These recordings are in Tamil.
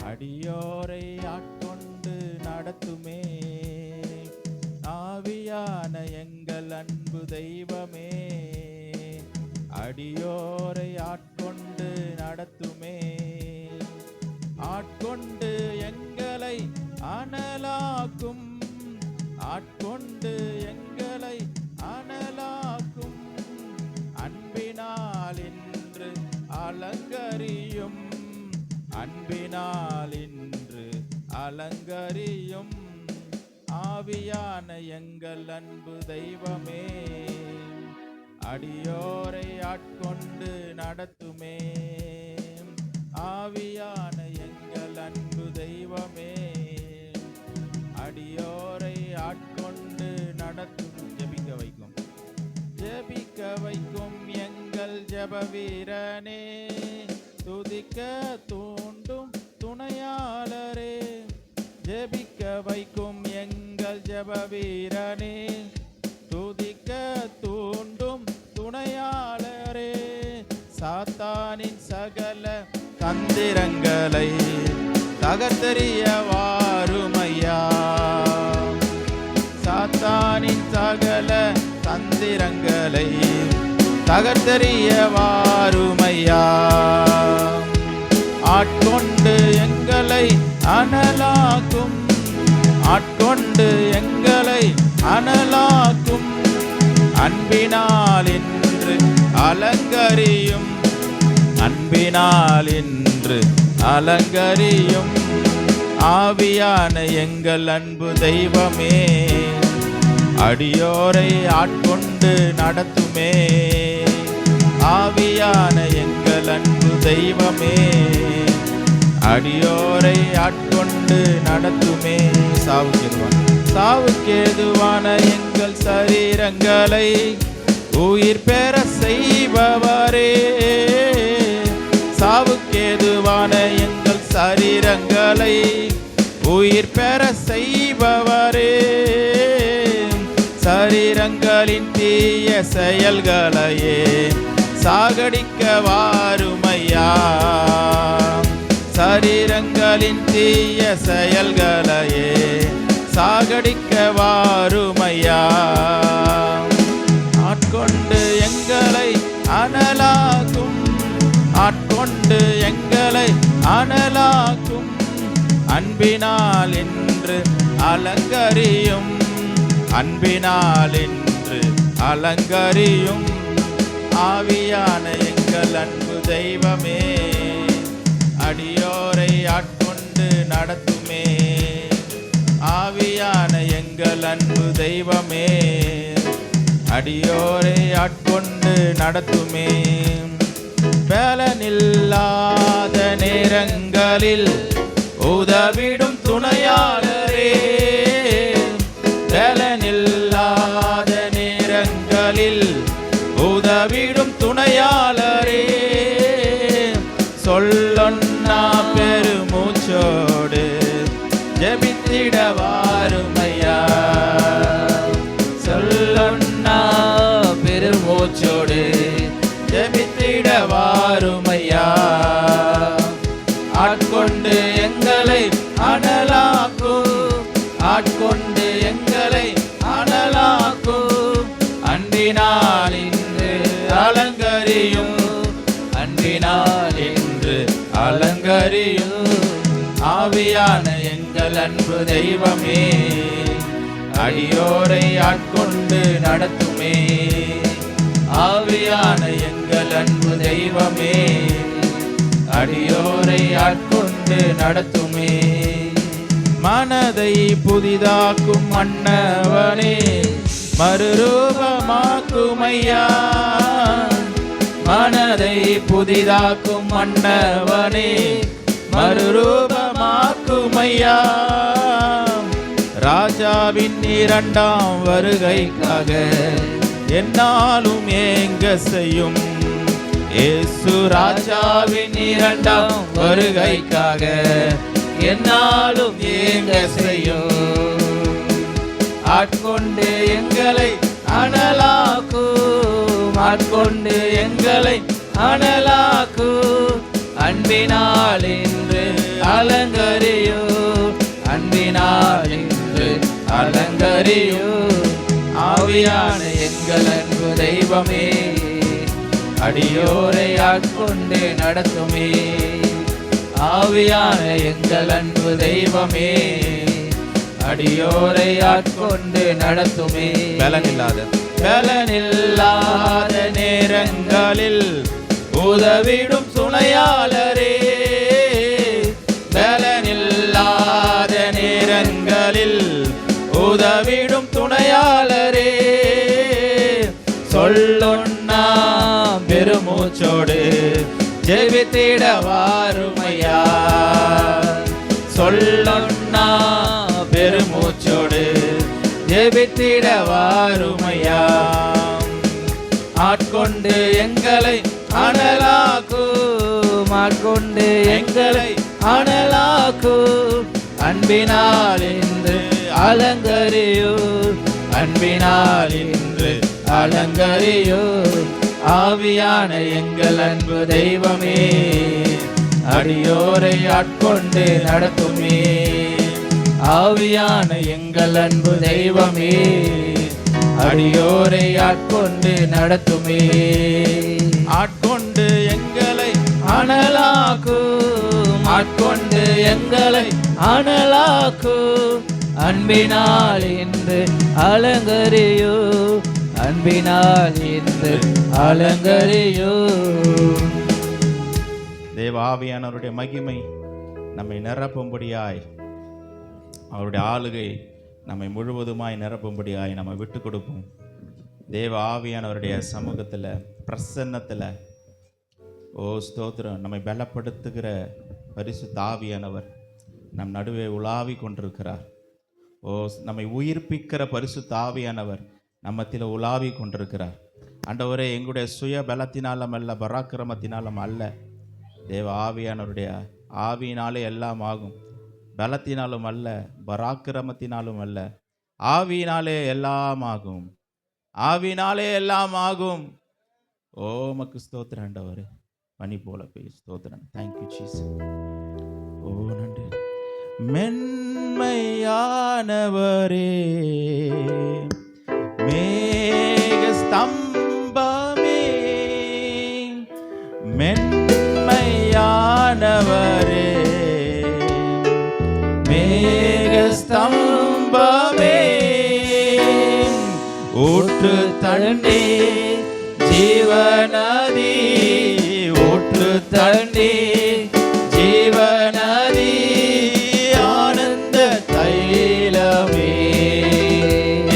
அடியோரை ஆட்கொண்டு நடத்துமே ஆவியான எங்கள் அன்பு தெய்வமே. அடியோரை ஆட்கொண்டு நடத்துமே, ஆட்கொண்டு எங்களை அனலாக்கும், ஆட்கொண்டு எங்களை அனலாக்கும். அன்பினால் இன்று அலங்கரியும், அன்பினால் இன்று அலங்கரியும். ஆவியான எங்கள் அன்பு தெய்வமே, அடியோரை ஆட்கொண்டு நடத்துமே. ஆவியான எங்கள் அன்பு தெய்வமே, அடியோரை ஆட்கொண்டு நடத்தும். ஜெபிக்க வைக்கும், ஜெபிக்க வைக்கும் எங்கள் ஜெப வீரனே, துதிக்க தூண்டும் துணையாளரே. ஜெபிக்க வைக்கும் எங்கள் ஜெப வீரனே, துதிக்க தூண்டும் துணையாளரே. சாத்தானின் சகல தந்திரங்களை தகர்த்தெறிய வாருமையா, சாத்தானின் சகல தந்திரங்களை தகர்த்தெறிய வாருமையா. ஆட்கொண்டு எங்களை அனலாக்கும், ஆட்கொண்டு எங்களை அனலாக்கும். அன்பினால் இன்று அலங்கரியும், அன்பினால் இன்று அலங்கரியும். ஆவியான எங்கள் அன்பு தெய்வமே, அடியோரை ஆட்கொண்டு நடத்துமே. ஆவியான எங்கள் அன்பு தெய்வமே, அடியோரை ஆட்கொண்டு நடத்துமே. சாவுக்கேதுவான எங்கள் சரீரங்களை உயிர் பெற செய்பவரே, சாவுக்கேதுவான எங்கள் சரீரங்களை உயிர் பெற செய்பவரே. சரீரங்களின் தீய செயல்களையே சாகடிக்க வாருமையா, சரீரங்களின் தீய செயல்களையே சாகடிக்க வாருமையா. ஆட்கொண்டு எங்களை அனலாக்கும், ஆட்கொண்டு எங்களை அனலாக்கும். அன்பினால் இன்று அலங்கரியும், அன்பினால் இன்று அலங்கரியும். ஆவியான எங்கள் அன்பு தெய்வமே, அடியோரை ஆட்கொண்டு நடத்துமே. ஆவியான எங்கள் அன்பு தெய்வமே, அடியோரை ஆட்கொண்டு நடத்துமே. பலனில்லாத நேரங்களில் உதவிடும் துணையாளரே, பலனில்லாத நேரங்களில் உதவிடும் துணையாளரே. சொல்லொன்னா பெருமூச்சோடு ஜெபித்திட வாருமையா, சொல்லொன்னா பெருமூச்சோடு ஜெபித்திட வாருமையா. ஆட்கொண்டு எங்களை அனலாக்கும், ஆட்கொண்டு எங்களை அனலாக்கும். அன்பினால் இன்று அலங்கரியும், அன்பினால் இன்று அலங்கரியும். ஆவியான எங்கள் அன்பு தெய்வமே, அடியோரை ஆட்கொண்டு நடத்துமே. ஆவியான எங்கள் அன்பு தெய்வமே, அடியோரை ஆட்கொண்டு நடத்துமே. மனதை புதிதாக்கும் மன்னவனே, மறுரூபமாக்குமையா. மனதை புதிதாக்கும் மன்னவனே, மறுரூபமாக்குமையா. ராஜாவின் இரண்டாம் வருகைக்காக என்னாலும் ஏங்க செய்யும். இயேசு ராஜாவின் இரண்டாம் வருகைக்காக என்னாலும் ஏங்க செய்யும். ஆட்கொண்டு எங்களை அனலாக்கும், ஆட்கொண்டு எங்களை அனலாக்கும். அன்பினால் இன்று அலங்கரியோ, அன்பினால் இன்று அலங்கரியோ. ஆவியான எங்கள் அன்பு தெய்வமே, அடியோரை ஆட்கொண்டு நடத்துமே. ஆவியான எங்கள் அன்பு தெய்வமே, அடியோரை ஆட்கொண்டு நடத்துமே. பலனில்லாத நேரங்களில் உதவிடும் துணையாளரே, பலனில்லாத நேரங்களில் உதவிடும் துணையாளரே. சொல்லொன்னா பெருமூச்சோடு ஜெபித்திட வாருமையா, சொல்லொன்னா பெருமூச்சோடு ஜெபித்திட வாருமையா. ஆட்கொண்டு எங்களை அனலாக்கும், ஆட்கொண்டு எங்களை அனலாக்கும். அன்பினால் இன்று அலங்கரியோ, அன்பினால் இன்று அலங்கரியோ. ஆவியான எங்கள் அன்பு தெய்வமே, அடியோரை ஆட்கொண்டு நடத்துமே. ஆவியான எங்கள் அன்பு தெய்வமே, அடியோரை ஆட்கொண்டு நடத்துமே. ஆட்கொண்டு எங்களை அனலாக்கும், ஆட்கொண்டு எங்களை அனலாக்கும். அன்பினால் இன்று அலங்கரியோ, அன்பினால் இன்று அலங்கரியோ. தேவ ஆவியானவருடைய மகிமை நம்மை நிரப்பும்படியாய், அவருடைய ஆளுகை நம்மை முழுவதுமாய் நிரப்பும்படியாய் நம்ம விட்டு கொடுப்போம். தேவ ஆவியானவருடைய சமூகத்தில், பிரசன்னத்தில், ஓ ஸ்தோத்திரம், நம்மை பலப்படுத்துகிற பரிசுத்த ஆவியானவர் நம் நடுவே உலாவி கொண்டிருக்கிறார். ஓ, நம்மை உயிர்ப்பிக்கிற பரிசுத்த ஆவியானவர் நம்மத்தில் உலாவி கொண்டிருக்கிறார். ஆண்டவரே, எங்களுடைய சுய பலத்தினாலும் அல்ல, பராக்கிரமத்தினாலும் அல்ல, தேவ ஆவியானவருடைய ஆவியினாலே எல்லாம் ஆகும். பலத்தினாலும் அல்ல, பராக்கிரமத்தினாலும் அல்ல, ஆவியினாலே எல்லாம் ஆகும், ஆவியினாலே எல்லாம் ஆகும். ஓ மக்கு ஸ்தோத்திரம் ஆண்டவரே, பனி போல போய் ஸ்தோத்திரம். Thank you Jesus. ஓ நன்றி. மென்மையானவரே, மேக ஸ்தம்பமே, மென்மையானவரே, மேக ஸ்தம்பமே, ஊற்று தண்ணி ஜீவநதி, ஊற்று தண்ணி ஜீவநதி, ஆனந்த தைலமே,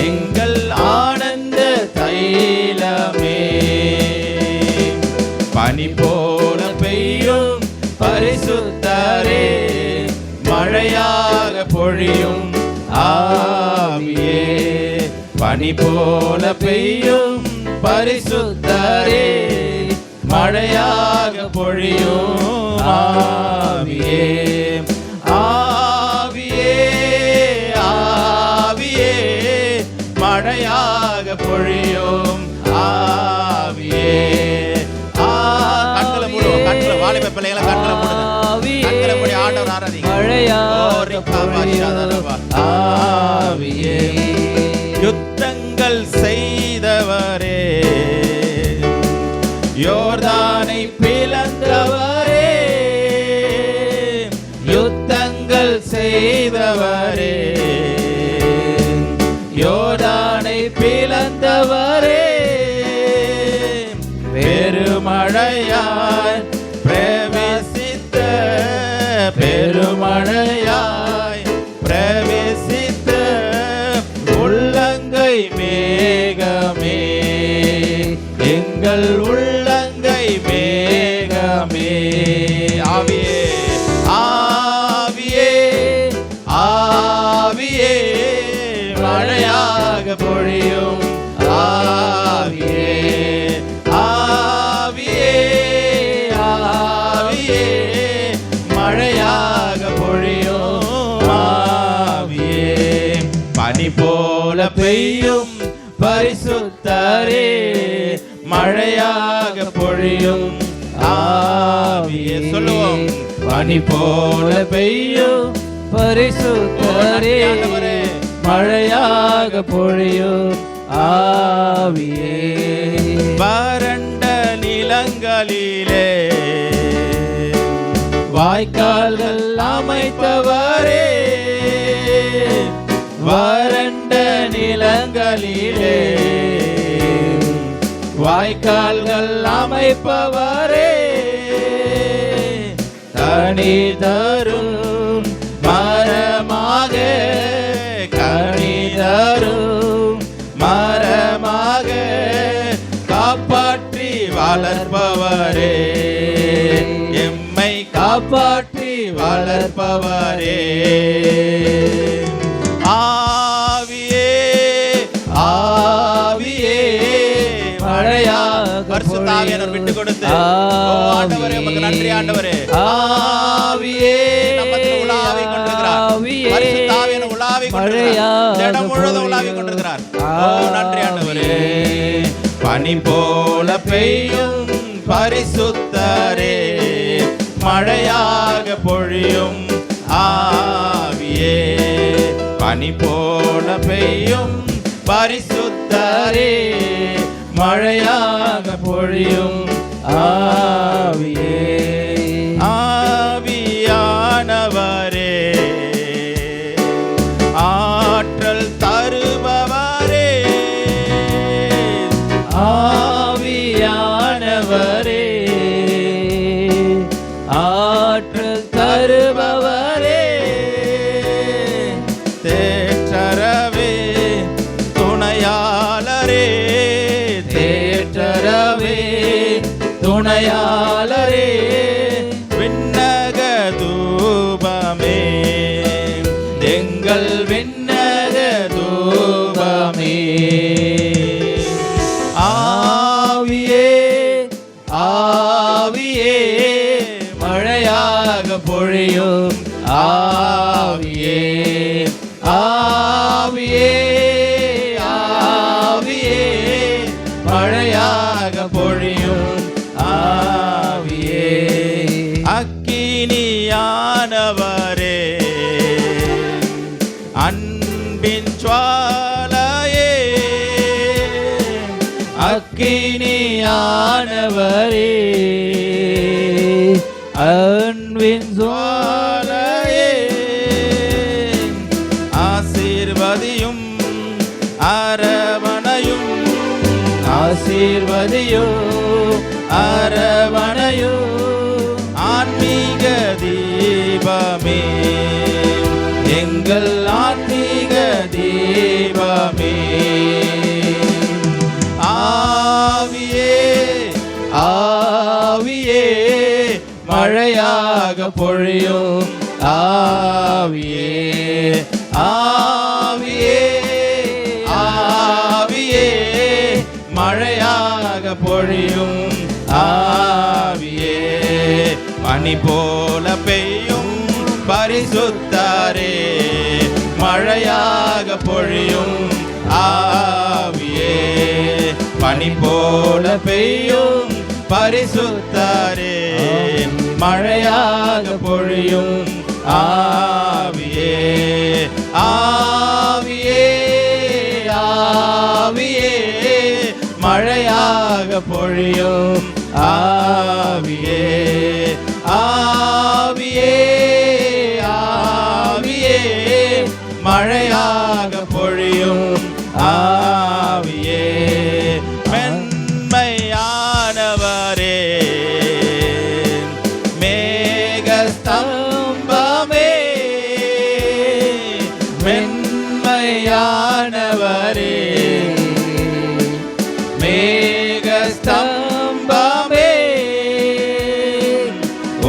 எங்கள் ஆனந்த தைலமே. பனி போல பெய்யும் பரிசுத்தரே, மழையாக பொழியும் ஆவியே. பனி போல பெய்யும் பரிசுத்தரே, மழையாக பொழியும் ஆவியே. ஆவியே, ஆவியே, மழையாக பொழியும் ஆவியே. கண்களை மூடுவோம், கண்களை, வாலிப பிள்ளைகளை கண்களை மூடுங்க, கண்களை மூடி ஆண்டவர் ஆராதிங்க. ஆவியே, யுத்தங்கள் செய்தவரே, யோர்தானை பிளந்தவரே, யுத்தங்கள் செய்தவரே, யோர்தானை பிளந்தவரே, பெருமழையாய் பிரவேசித்த, பெருமழையாய் பிரவேசித்த உள்ளங்கை மேகமே, எங்கள் உள்ளங்கை மேகமே. ஆவியே, ஆவியே, ஆவியே, மழையாக பொழியும் ஆவியே. ஆவியே, ஆவியே, மழையாக பொழியும் ஆவியே. பனி போல பெய்யும் பரிசுத்தரே, மழையாக பொழியும் ஆவியே சொல்லுவோம். பனி போல பெய்யும் பரிசுத்தரே, ஆண்டவரே. மழையாக பொழியும் ஆவியே. வறண்ட நிலங்களிலே வாய்க்கால்கள் அமைத்தவரே, வறண்ட நிலங்களிலே வாய்க்கால்கள் அமைப்பவரே, கனி தரும் மரமாக, கனி தரும் மரமாக காப்பாற்றி வளர்ப்பவரே, எம்மை காப்பாற்றி வளர்ப்பவரே. ஆவியே ஆவியே மழையாக பரிசுத்த ஆவியானவர் விட்டு கொடுத்து ஆண்டவரே உமக்கு நன்றி ஆண்டவரே. ஆவியே நம்மத்தில் உலாவி கொண்டிருக்கிறார். பரிசுத்த ஆவியானவர் உலாவி கொண்டிருக்கிறார். இடம் முழுவதும் உலாவி கொண்டிருக்கிறார். நன்றி ஆண்டவரே. பனி போல பெய்யும் பரிசுத்தரே, மழையாக பொழியும் ஆவியே. பனி போல பெய்யும் பரிசுத்தரே, மழையாக பொழியும் ஆவியே. ஆவியானவரே ஆற்றல் தருபவரே, ஆவியானவரே ஆற்றல் தருபவரே, தேற்றரவே துணையாளரே, தேற்றரவே துணையாளரே, விண்ணக தூபமே எங்கள் விண்ணக தூபமே. ஆவியே ஆவியே மழையாக பொழியும் ஆவியே. ஆவியே ஆவியே மழையாக பொழியும் ஆவியே. அக்கினியானவரே அன்பின் ஜுவாலையே, அக்கினியானவரே அன்பின் ஜுவாலையே, ஆசீர்வதியும் அரவணையும், ஆசீர்வதியும் அரவணையும் ஆன்மீக தீபமே எங்கள் ஆன்மீக தீபமே. ஆவியே ஆவியே மழையாக பொழியும் ஆவியே. ஆவியே ஆவியே மழையாக பொழியும் ஆவியே. பனி போல பெய்யும் பரிசுத்தரே, மழையாக பொழியும் ஆவியே. பனி போல பெய்யும் பரிசுத்தரே, மழையாக பொழியும் ஆவியே. ஆவியே ஆவியே மழையாக பொழியும் ஆவியே. ஆவியே ஆவியே மழையாக பொழியும் ஆவியே. மென்மையானவரே மேகஸ்தம்பமே, மென்மையானவரே மேகஸ்தம்பமே,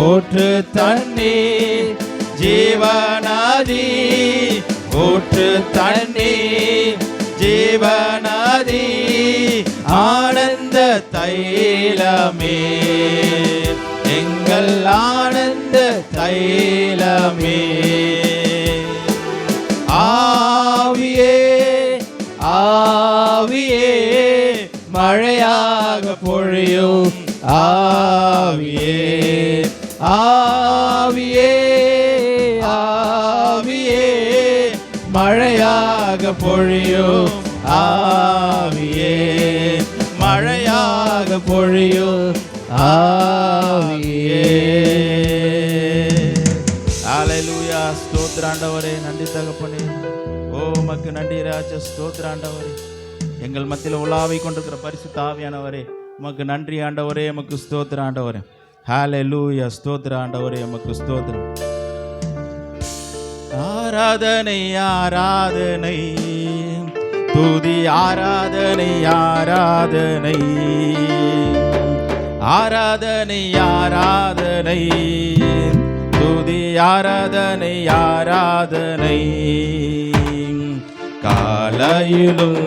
ஊற்று தண்ணீர் ஜீவநதி, ஊற்று தண்ணீர் ஜீவநதி, ஆனந்த தைலமே எங்கள் ஆனந்த தைலமே. ஆவியே ஆவியே மழையாக பொழியும் ஆவியே ஆவியே ஆவியே மழையாக பொழியும் ஆவியே மழையாக பொழியும் ஆவியே. ஹல்லேலூயா. ஸ்தோத்திர ஆண்டவரே, நன்றி தகப்பனே. ஓ உமக்கு நன்றி ராஜா. ஸ்தோத்திர ஆண்டவரே, எங்கள் மத்தியில் உலாவிக் கொண்டிருக்கிற பரிசுத்த ஆவியானவரே உமக்கு நன்றி ஆண்டவரே. உமக்கு ஸ்தோத்திர ஆண்டவரே. ஹல்லேலூயா. ஸ்தோத்திர ஆண்டவரே, உமக்கு ஸ்தோத்திரம். ஆராதனை ஆராதனை துதி ஆராதனை ஆராதனை ஆராதனை ஆராதனை துதி ஆராதனை ஆராதனை காலையிலும்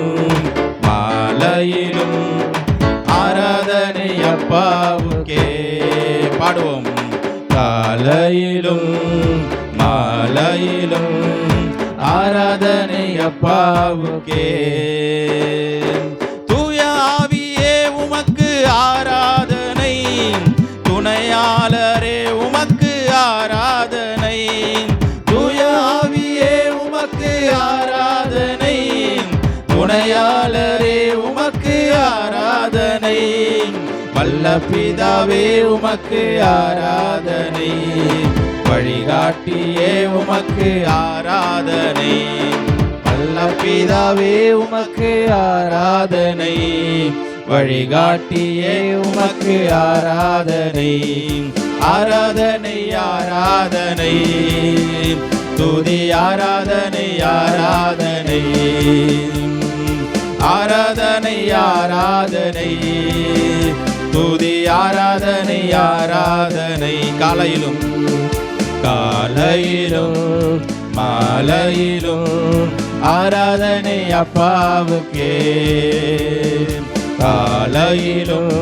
மாலையிலும் ஆராதனை அப்பாவுக்கே. பாடுவோம். காலையிலும் மாலையிலும் ஆராதனை அப்பாவுக்கே. தூய ஆவியே உமக்கு ஆராதனை, துணையாளரே உமக்கு ஆராதனை. தூய ஆவியே உமக்கு ஆராதனை, துணையாளரே உமக்கு ஆராதனை. வல்ல பிதாவே உமக்கு ஆராதனை, வழிகாட்டியே உமக்கு ஆராதனை. வல்ல பிதாவே உமக்கு ஆராதனை, வழிகாட்டியே உமக்கு ஆராதனை. ஆராதனை ஆராதனை துதி ஆராதனை ஆராதனை ஆராதனை ஆராதனை துதி ஆராதனை ஆராதனை. காலையிலும் காலையிலும் மாலையிலும் ஆராதனை அப்பாவுக்கே. காலையிலும்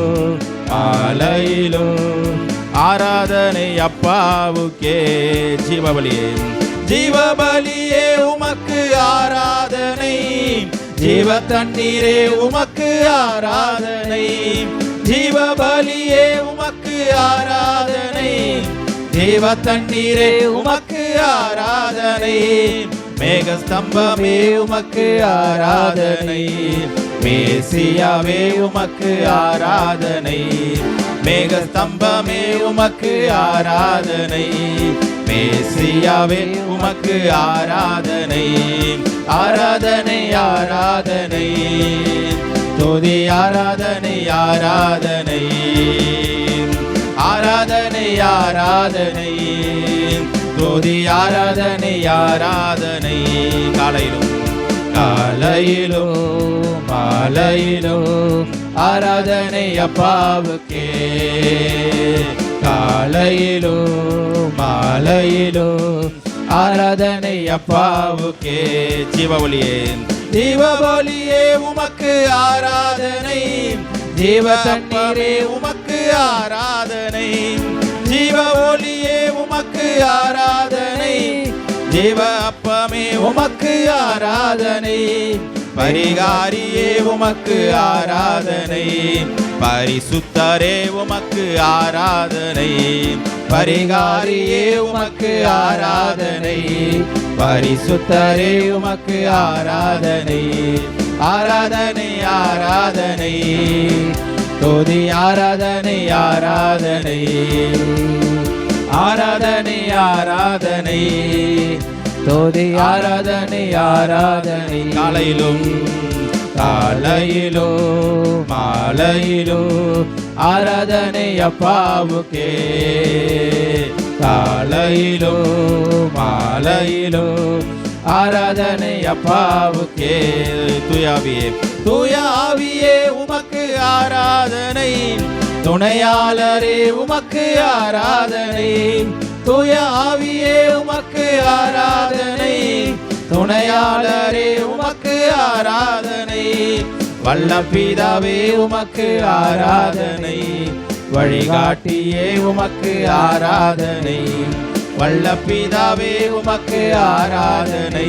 மாலையிலும் ஆராதனை அப்பாவுக்கே. ஜீவபலியே ஜீவபலியே உமக்கு ஆராதனை, ஜீவ தண்ணீரே உமக்கு ஆராதனை. ஜீவபலியே உமக்கு ஆராதனை, ஜீவ தண்ணீரே உமக்கு ஆராதனை. மேகஸ்தம்பமே உமக்கு ஆராதனை, மேசியாவே உமக்கு ஆராதனை. மேகஸ்தம்பமே உமக்கு ஆராதனை, மேசியாவே உமக்கு ஆராதனை. ஆராதனை ஆராதனை துதி ஆராதனை ஆராதனை ஆராதனை ஆராதனை துதி ஆராதனை ஆராதனை. காலையிலும் காலையிலும் மாலையிலும் ஆராதனை அப்பாவுக்கே. காலையிலும் மாலையிலும் ஆராதனை அப்பாவுக்கே. ஜீவபலியே ஜீவபலியே உமக்கு ஆராதனை, ஜீவ தண்ணீரே உமக்கு ஆராதனை. ஜீவபலியே உமக்கு ஆராதனை, ஜீவ அப்பமே உமக்கு ஆராதனை. பரிகாரியே உமக்கு ஆராதனை, பரிசுத்தரே உமக்கு ஆராதனை. பரிகாரியே உமக்கு ஆராதனை, பரிசுத்தரே உமக்கு ஆராதனை. ஆராதனை ஆராதனை துதி ஆராதனை ஆராதனை ஆராதனை ஆராதனை துதி ஆராதனை ஆராதனை. காலையிலும் காலையிலும் மாலையிலும் ஆராதனை அப்பாவுக்கே. காலையிலும் மாலையிலும் ஆராதனை அப்பாவுக்கே. தூயாவியே தூயாவியே உமக்கு ஆராதனை, துணையாளரே உமக்கு ஆராதனை. தூய ஆவியே உமக்கு ஆராதனை, துணையாளரே உமக்கு ஆராதனை. வல்ல பிதாவே உமக்கு ஆராதனை, வழிகாட்டியே உமக்கு ஆராதனை. வல்ல பிதாவே உமக்கு ஆராதனை,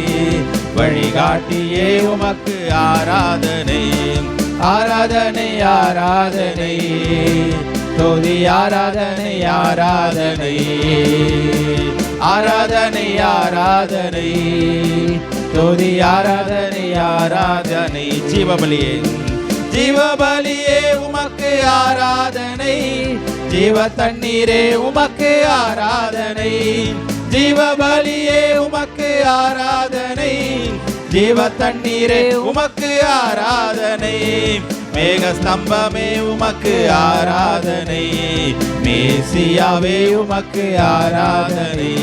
வழிகாட்டியே உமக்கு ஆராதனை. ஆராதனை ஆராதனை துதி ஆராதனை ஆராதனை ஆராதனை ஆராதனை துதி ஆராதனை ஆராதனை ஜீவபலியே ஜீவபலியே உமக்கு ஆராதனை ஜீவ தண்ணீரே உமக்கு ஆராதனை ஜீவபலியே உமக்கு ஆராதனை ஜீவ தண்ணீரே உமக்கு ஆராதனை மேக ஸ்தம்பமே உமக்கு ஆராதனை மேசியாவே உமக்கு ஆராதனை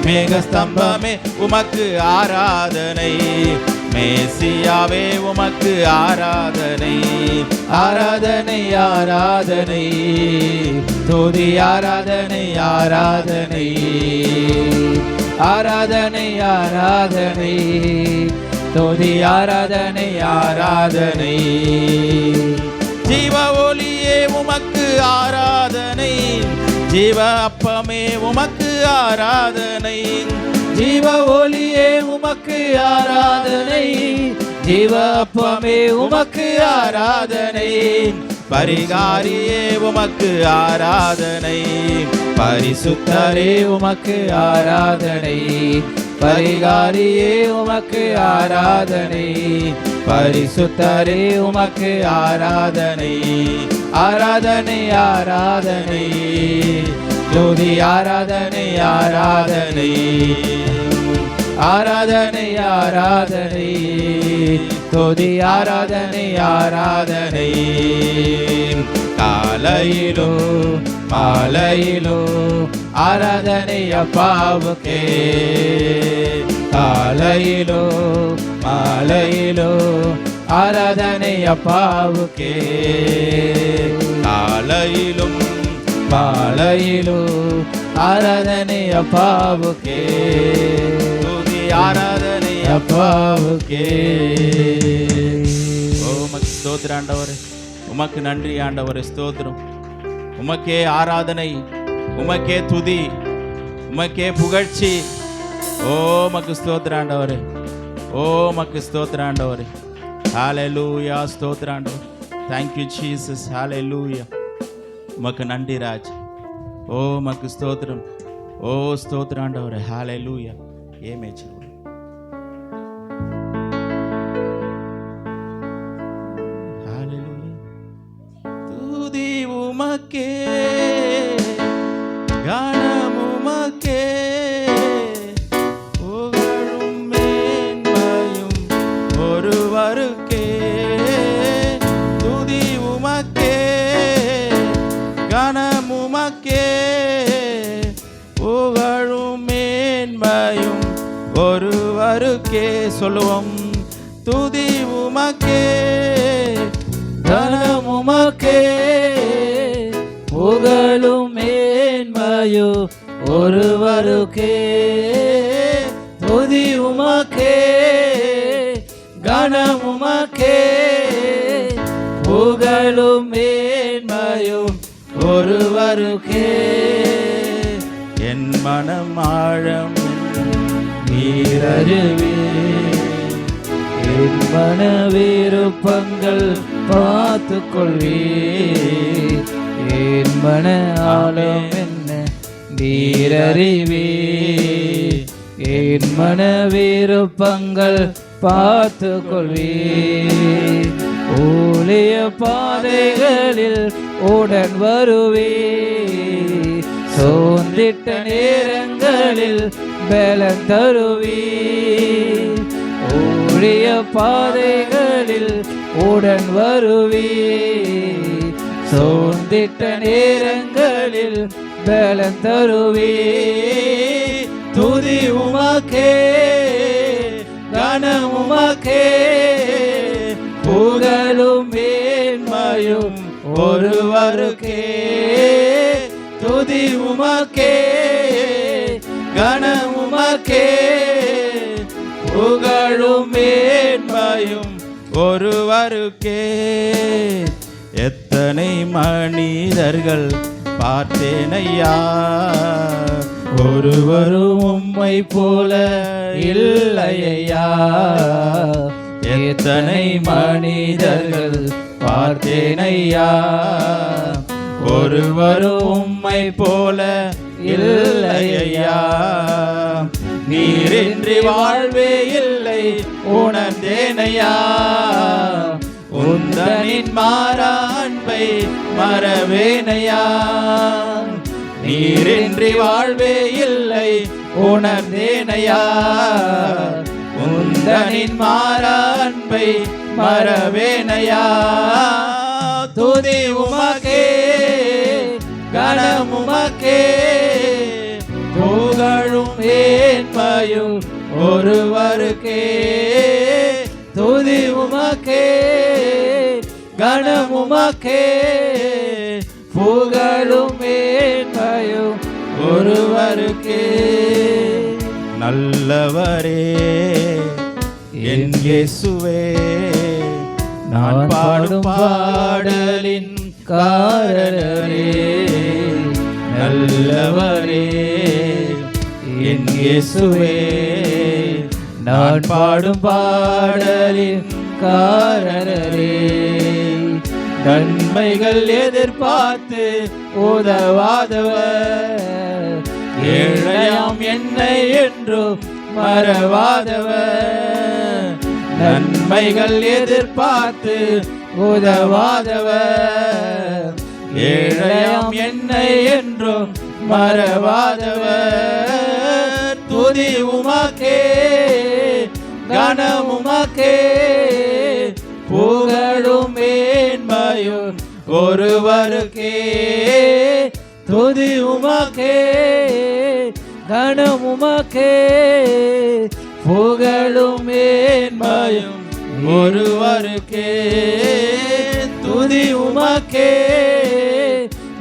மேக ஸ்தம்பமே உமக்கு ஆராதனை மேசியாவே உமக்கு ஆராதனை ஆராதனை ஆராதனை துதி ஆராதனை ஆராதனை ஆராதனை ஆராதனை துதி ஆராதனை ஆராதனை ஜீவ ஒளியே உமக்கு ஆராதனை ஜீவ அப்பமே உமக்கு ஆராதனை ஜீவ ஒளியே உமக்கு ஆராதனை ஜீவ அப்பமே உமக்கு ஆராதனை பரிகாரியே உமக்கு ஆராதனை பரிசுத்தரே உமக்கு ஆராதனை பரிகாரியே உமக்கு ஆராதனை பரிசுத்தரே உமக்கு ஆராதனை ஆராதனை ஆராதனை துதி ஆராதனை ஆராதனை ஆராதனை ஆராதனை துதி ஆராதனை ஆராதனை காலையிலோ மாலையிலோ ஆராதனை அப்பாவுக்கே காலையிலோ மாலையிலோ ஆராதனை அப்பாவுக்கே காலையிலும் மாலையிலோ ஆராதனை அப்பாவுக்கே துதி ஆராதனை அப்பாவுக்கே உமக்கு ஸ்தோத்திரம் ஆண்டவரே உமக்கு நன்றி ஆண்டவரே ஸ்தோத்திரம் உமக்கே ஆராதனை உமக்கே துதி உமக்கே புகழ்ச்சி ஓ உமக்கு ஸ்தோத்திரம் ஆண்டவரே ஓ உமக்கு ஸ்தோத்திரம் ஆண்டவரே ஹல்லேலூயா ஸ்தோத்திரம் ஆண்டவரே thank you Jesus ஹல்லேலூயா உமக்கு நன்றி ராஜ் ஓ உமக்கு ஸ்தோத்திரம் ஓ ஸ்தோத்திரம் ஆண்டவரே ஹல்லேலூயா ஏமேச்சு துதி உமக்கே கானம் உமக்கே புகழும் மேன்மையும் ஒருவருக்கே துதி உமக்கே கானம் உமக்கே புகழும் மேன்மையும் ஒருவருக்கே சொல்லுவோம் துதி உமக்கே கனம் உமக்கே புகழும் மேன்மையோ ஒருவருக்கே துதி உமக்கே கனம் உமக்கே புகழும் மேன்மையும் ஒருவருக்கே என் மனம் ஆழம் நீரறிவே என் மன விருப்பங்கள் பார்த்து கொள்வே என் மன ஆழம் என்ன நீரறிவே என் மன விருப்பங்கள் பார்த்து கொள்வே ஊழிய பாதைகளில் உடன் வருவே சோர்ந்திட்ட நேரங்களில் பலன் தருவே ஊழிய பாதைகளில் உடன் வருவே சோர்ந்திட்ட நேரங்களில் பலன் தருவே துதி உமக்கே கனம் உமக்கே புகழும் மேன்மையும் ஒருவருக்கே துதி உமக்கே கனம் உமக்கே புகழும் மேன்மையும் ஒருவருக்கே எத்தனை மனிதர்கள் பார்த்தேனையா ஒருவரும் உம்மை போல இல்லையா எத்தனை மனிதர்கள் பார்த்தேனையா ஒருவரும் உம்மை போல இல்லையா. நீரின்றி வாழ்வே இல்லை உணர்ந்தேனையா. உந்தனின் மாறா அன்பை மறவேனையா. நீரின்றி வாழ்வே இல்லை உணர்ந்தேனையா. உந்தனின் மாறா அன்பை மறவேனையா. துதி உமக்கே கனம் உமக்கே புகழும் ஏன்மையும் ஒருவருக்கே. துதி உமக்கே கனம் உமக்கே புகழும் ஏன்மையும் ஒருவருக்கே. நல்லவரே என் இயேசுவே, நான் பாடும் பாடலின் காரணரே. நல்லவரே என் இயேசுவே, நான் பாடும் பாடலின் காரணரே. நன்மைகள் எதிர்பார்த்து உதவாதவர், ஏழையாம் என்னை என்றும் மறவாதவர். நன்மைகள் எதிர்பார்த்து உதவாதவர், ஏழையாம் என்னை என்றும் மறவாதவர். துதி உமக்கே கனம் உமக்கே புகழும் மேன்மையும் ஒருவருக்கே. துதி உமக்கே கனம் உமக்கே புகழும் மேன்மையும் ஒருவருக்கே. துதி உமக்கே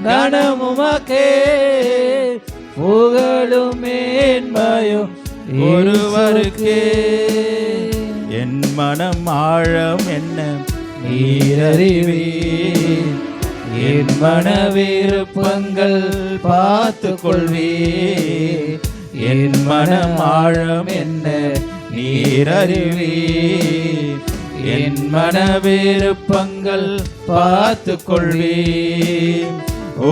கனம் உமக்கே புகழும் மேன்மையும் ஒருவருக்கே. என் மனம் ஆழம் என்ன நீரறிவீர், என் மன விருப்பங்கள் பார்த்து கொள்வீர். என் மனம் ஆழம் என்ன நீரறிவீர், என் மன விருப்பங்கள் பார்த்து கொள்வீர்.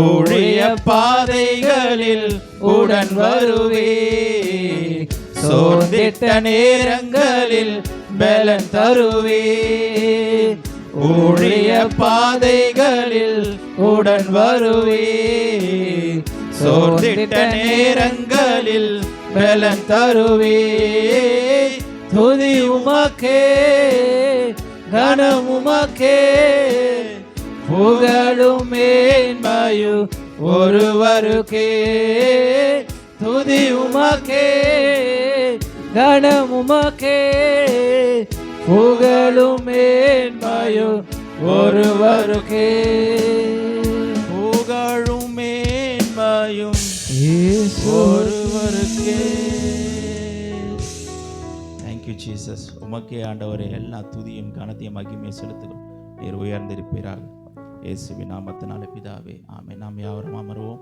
ஊழிய பாதைகளில் உடன் வருவீர், சோர்ந்திட்ட நேரங்களில் பலன் தருவீர். ஊழிய பாதைகளில் உடன் வருவீர், சோர்ந்திட்ட நேரங்களில் பலன் தருவீர். துதி உமக்கே கனம் உமக்கே புகழும் மேன்மையும் ஒருவருக்கே. துதி உமக்கே கனம் உமக்கே புகழும் மேன்மையும் ஒருவருக்கே. புகழும் மேன்மையும் ஒருவருக்கே. Thank you Jesus. உமக்கே ஆண்டவரே எல்லா துதியும் கனத்தையும் மகிமையை செலுத்துகிறோம். நீர் உயர்ந்திருப்பீராக. இயேசுவின் நாமத்தினாலே பிதாவே, ஆமென். நாம் யாவரும் அமருவோம்.